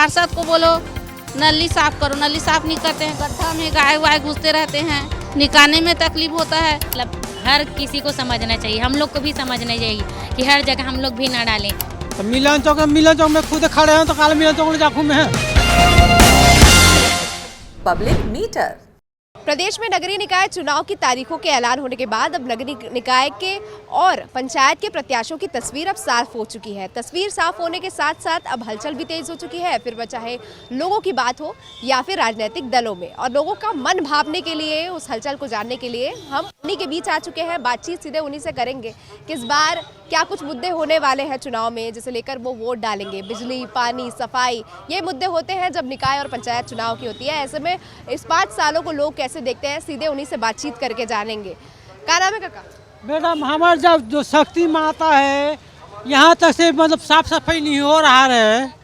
पार्षद को बोलो नली साफ करो, नली साफ नहीं करते हैं, गड्ढा में गाय वाय घुसते रहते हैं, निकालने में तकलीफ होता है। मतलब हर किसी को समझना चाहिए, हम लोग को भी समझना चाहिए कि हर जगह हम लोग भी ना डालें। तो मिलन चौक में खुद खड़े हैं तो काला मिलन चौक में जाखू में है। Public metre. प्रदेश में नगरीय निकाय चुनाव की तारीखों के ऐलान होने के बाद अब नगरीय निकाय के और पंचायत के प्रत्याशियों की तस्वीर अब साफ हो चुकी है। तस्वीर साफ होने के साथ साथ अब हलचल भी तेज हो चुकी है, फिर वह चाहे लोगों की बात हो या फिर राजनीतिक दलों में। और लोगों का मन भावने के लिए, उस हलचल को जानने के लिए हम उन्हीं के बीच आ चुके हैं। बातचीत सीधे उन्हीं से करेंगे कि इस बार क्या कुछ मुद्दे होने वाले हैं चुनाव में, जिसे लेकर वो वोट डालेंगे। बिजली, पानी, सफाई, ये मुद्दे होते हैं जब निकाय और पंचायत चुनाव की होती है। ऐसे में इस 5 सालों को लोग कैसे देखते हैं, सीधे उन्हीं से बातचीत करके जानेंगे। क्या नाम है काका? मैडम, हमारे जब जो शक्ति में आता है यहाँ तक से मतलब साफ सफाई नहीं हो रहा है।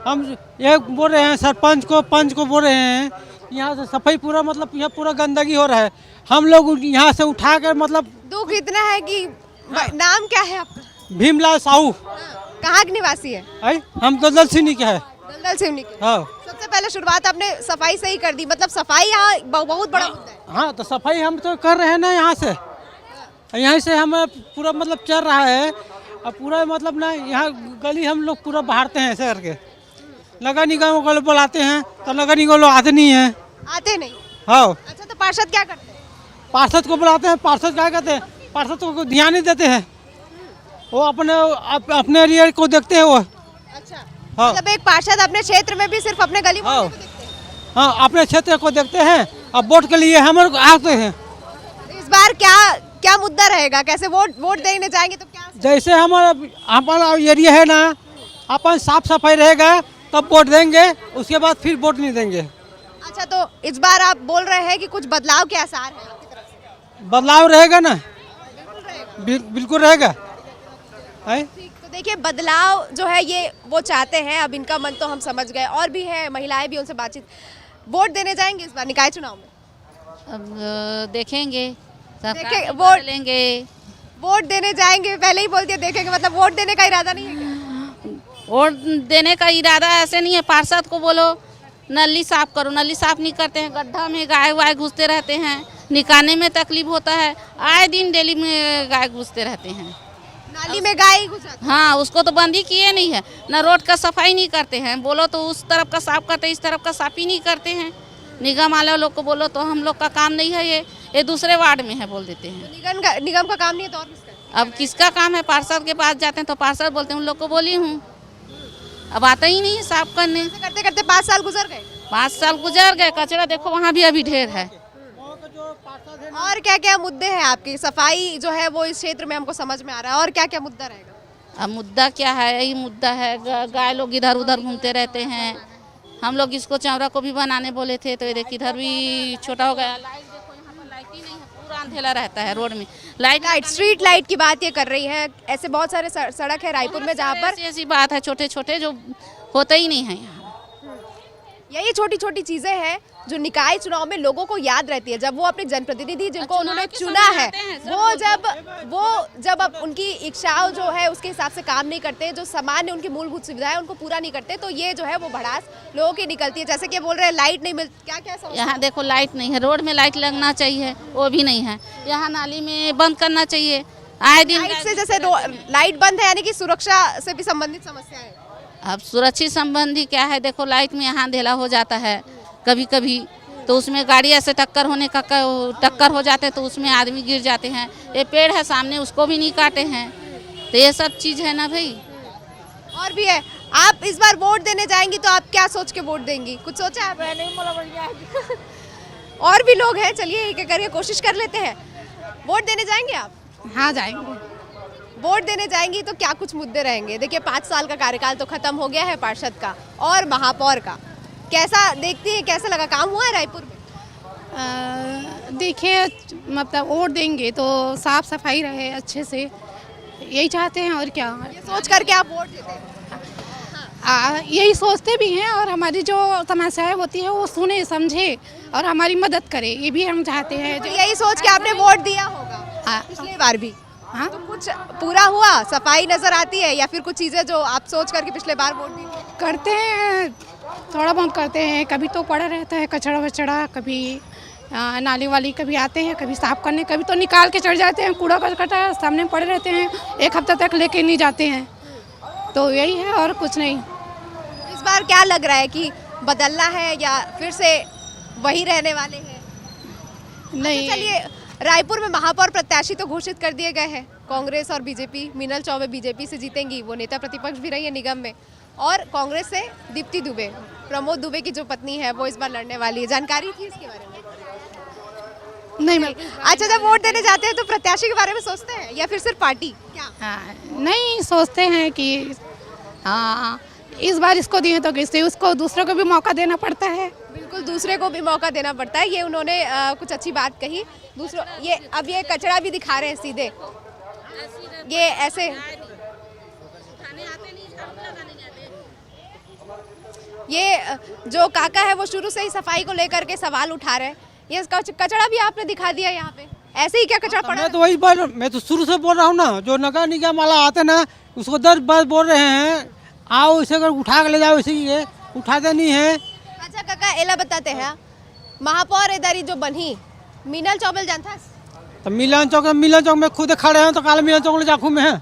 हम एक बोल रहे हैं सरपंच को, पंच को बोल रहे हैं यहाँ से सफाई पूरा मतलब यहाँ पूरा गंदगी हो रहा है। हम लोग यहाँ से उठा कर मतलब दुख इतना है कि नाम क्या है आपका? भीमलाल साहू। कहाँ के निवासी है? हम तो दलदल सिवनी के है। दलदल सिवनी के। हाँ। सबसे पहले शुरुआत आपने सफाई से ही कर दी, मतलब सफाई यहाँ बहुत बड़ा मुद्दा है। हाँ, तो सफाई हम तो कर रहे हैं ना यहाँ से। यहाँ से हम पूरा मतलब चल रहा है और पूरा मतलब ना यहाँ गली हम लोग पूरा बहारते हैं ऐसे करके। नगर निगम को बुलाते हैं तो नगर निगम लोग आते नहीं हैं। आते नहीं? हाँ। अच्छा, तो पार्षद क्या करते हैं? पार्षद को बुलाते हैं, पार्षद क्या कहते हैं, पार्षद को ध्यान नहीं देते हैं। वो अपने एरिया को देखते हैं वो। अच्छा। हाँ। मतलब एक पार्षद अपने क्षेत्र में भी सिर्फ अपने गली मोहल्ले को देखते हैं? हाँ, अपने क्षेत्र को देखते हैं और वोट के लिए हम लोग आते हैं। इस बार क्या मुद्दा रहेगा? कैसे वोट देने जाएंगे तो क्या? जैसे हमारा एरिया है ना, अपन साफ सफाई रहेगा तब वोट देंगे, उसके बाद फिर वोट नहीं देंगे। अच्छा, तो इस बार आप बोल रहे हैं कि कुछ बदलाव के आसार हैं आपकी तरफ से? बदलाव रहेगा ना, बिल्कुल रहेगा। ठीक, तो देखिए बदलाव जो है ये वो चाहते हैं। अब इनका मन तो हम समझ गए, और भी है महिलाएं भी, उनसे बातचीत। वोट देने जाएंगे इस बार निकाय चुनाव में? अब देखेंगे, वोट लेंगे। वोट देने जाएंगे, पहले ही बोल दिया देखेंगे, मतलब वोट देने का इरादा नहीं है क्या? वोट देने का इरादा ऐसे नहीं है। पार्षद को बोलो नली साफ करो, नली साफ नहीं करते हैं, गड्ढा में गाय वाय घुसते रहते हैं, निकालने में तकलीफ होता है। आए दिन डेली में गाय घुसते रहते हैं, नाली में गाय घुस जाती है। हाँ, उसको तो बंद ही किए नहीं है। ना रोड का सफाई नहीं करते हैं, बोलो तो उस तरफ का साफ करते हैं, इस तरफ का साफ ही नहीं करते हैं। निगम वाले लोग को बोलो तो हम लोग का काम नहीं है, ये दूसरे वार्ड में है बोल देते हैं। निगम का काम नहीं है तो और किसका? अब किसका काम है? पार्षद के पास जाते हैं तो पार्षद बोलते हैं उन लोग को बोली हूँ, अब आता ही नहीं है साफ करने। करते करते 5 साल गुजर गए। 5 साल गुजर गए, कचरा देखो वहाँ भी अभी ढेर है। और क्या क्या मुद्दे हैं आपकी? सफाई जो है वो इस क्षेत्र में हमको समझ में आ रहा है, और क्या क्या मुद्दा रहेगा? अब मुद्दा क्या है? यही मुद्दा है, गाय लोग इधर उधर घूमते रहते हैं। हम लोग इसको चौरा को भी बनाने बोले थे तो ये देखिए इधर भी छोटा हो गया। लाइट देखो, यहाँ पर लाइट ही नहीं है, पूरा अंधेरा रहता है रोड में। लाइट स्ट्रीट लाइट की बात ये कर रही है। ऐसे बहुत सारे सड़क है रायपुर में जहाँ पर ऐसी बात है, छोटे छोटे जो होते ही नहीं है यहाँ। यही छोटी छोटी चीजें हैं जो निकाय चुनाव में लोगों को याद रहती है। जब वो अपने जनप्रतिनिधि जिनको उन्होंने चुना है, वो जब अब उनकी इच्छाओं जो है उसके हिसाब से काम नहीं करते, जो सामान्य उनकी मूलभूत सुविधाएं उनको पूरा नहीं करते, तो ये जो है वो भड़ास लोगों की निकलती है। जैसे कि बोल रहे हैं लाइट नहीं मिलती, क्या क्या समस्या? यहाँ देखो लाइट नहीं है, रोड में लाइट लगना चाहिए, वो भी नहीं है। यहाँ नाली में बंद करना चाहिए। आए दिन लाइट से जैसे लाइट बंद है यानी कि सुरक्षा से भी संबंधित समस्या है। अब सुरक्षित संबंधी क्या है? देखो लाइट में यहाँ अंधेरा हो जाता है कभी कभी, तो उसमें गाड़ी ऐसे टक्कर हो जाते हैं तो उसमें आदमी गिर जाते हैं। ये पेड़ है सामने, उसको भी नहीं काटे हैं, तो ये सब चीज़ है ना भाई। और भी है। आप इस बार वोट देने जाएंगी तो आप क्या सोच के वोट देंगी? कुछ सोचा है? और भी लोग हैं, चलिए एक एक करके कोशिश कर लेते हैं। वोट देने जाएंगे आप? हाँ, जाएंगे। वोट देने जाएंगी तो क्या कुछ मुद्दे रहेंगे? देखिए 5 साल का कार्यकाल तो खत्म हो गया है पार्षद का और महापौर का। कैसा देखती है, कैसा लगा? काम हुआ है रायपुर में? देखिए, मतलब वोट देंगे तो साफ सफाई रहे अच्छे से, यही चाहते हैं और क्या। ये सोच करके आप वोट देते हैं? यही सोचते भी हैं, और हमारी जो समस्याएं होती है वो सुने समझे और हमारी मदद करे, ये भी हम चाहते हैं। तो यही सोच के आपने वोट दिया होगा पिछली बार भी। हाँ, तो कुछ पूरा हुआ? सफाई नजर आती है या फिर कुछ चीजें जो आप सोच करके पिछले बार वोट दी? करते हैं, थोड़ा बहुत करते हैं। कभी तो पड़ा रहता है कचड़ा वचड़ा, कभी नाली वाली कभी आते हैं, कभी साफ करने, कभी तो निकाल के चढ़ जाते हैं। कूड़ा कचरा सामने पड़े रहते हैं, एक हफ्ता तक लेके नहीं जाते हैं। तो यही है और कुछ नहीं। इस बार क्या लग रहा है कि बदलना है या फिर से वही रहने वाले हैं? नहीं, चलिए, रायपुर में महापौर प्रत्याशी तो घोषित कर दिए गए हैं। कांग्रेस और बीजेपी, मीनल चौबे बीजेपी से जीतेंगी, वो नेता प्रतिपक्ष भी रही है निगम में। और कांग्रेस से दीप्ति दुबे, प्रमोद दुबे की जो पत्नी है, वो इस बार लड़ने वाली है। जानकारी थी इसके बारे में? नहीं, अच्छा, जब वोट देने जाते हैं तो प्रत्याशी के बारे में सोचते हैं या फिर सिर्फ पार्टी? क्या हाँ, नहीं सोचते हैं कि हाँ इस बार इसको दिए तो किसी उसको दूसरों को भी मौका देना पड़ता है। बिल्कुल, दूसरे को भी मौका देना पड़ता है। ये उन्होंने कुछ अच्छी बात कही। दूसरों ये कचरा भी दिखा रहे हैं सीधे, ये ऐसे ये जो काका है वो शुरू से ही सफाई को लेकर के सवाल उठा रहे हैं। ये इसका कचरा भी आपने दिखा दिया यहाँ पे, ऐसे ही क्या कचरा पड़ा? मैं तो शुरू से बोल रहा हूँ ना, जो नगर निगम वाला आते ना उसको 10 बार बोल रहे हैं आओ इसे अगर उठा के ले जाओ, इसे ये उठाते नहीं है। अच्छा काका, एला बताते हैं महापौर इधर जो बनी मीनल चौबे जानता? तो मिलन चौक में खुद खड़े हैं, तो काले मिलन चौक ले जाखू में है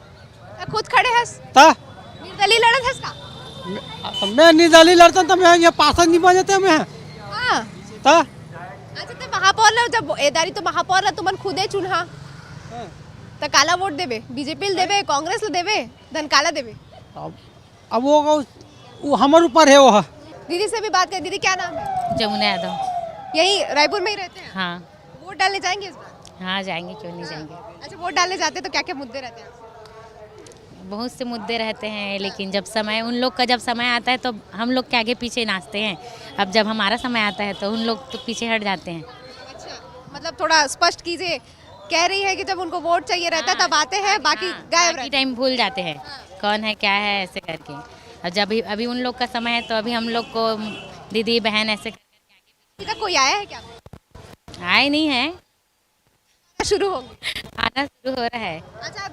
खुद खड़े हैं ता निर्दलीय लड़त है इसका? तो मैं निर्दलीय लड़ता तो मैं ये पार्षद नहीं बन जाते मैं। हाँ, ता अच्छा तो महापौर ला जब एदारी तो महापौर ला तुमन खुदे चुनहा तो काला वोट देवे, बीजेपी देवे, कांग्रेस ला देवे, धन काला देवे? अब वो हमारे ऊपर है। वो दीदी से भी बात करें। दीदी क्या नाम है? जमुना यादव। यही रायपुर में ही रहते हैं? हाँ वोट डालने जाएंगे इस बार? हाँ जाएंगे, क्यों नहीं जाएंगे। अच्छा, वोट डालने जाते तो क्या क्या मुद्दे रहते हैं? बहुत से मुद्दे रहते हैं, लेकिन जब समय उन लोग का जब समय आता है तो हम लोग के आगे पीछे नाचते हैं। अब जब हमारा समय आता है तो उन लोग तो पीछे हट जाते हैं। अच्छा, मतलब थोड़ा स्पष्ट कीजिए। कह रही है कि जब उनको वोट चाहिए रहता है तब आते हैं, बाकी गायब रहते टाइम भूल जाते हैं कौन है क्या है ऐसे करके। और जब अभी उन लोग का समय है तो अभी हम लोग को दीदी बहन ऐसे हैं। अभी तक कोई आया है क्या? आए नहीं है, शुरू होंगे, आना शुरू हो रहा है। अच्छा, आप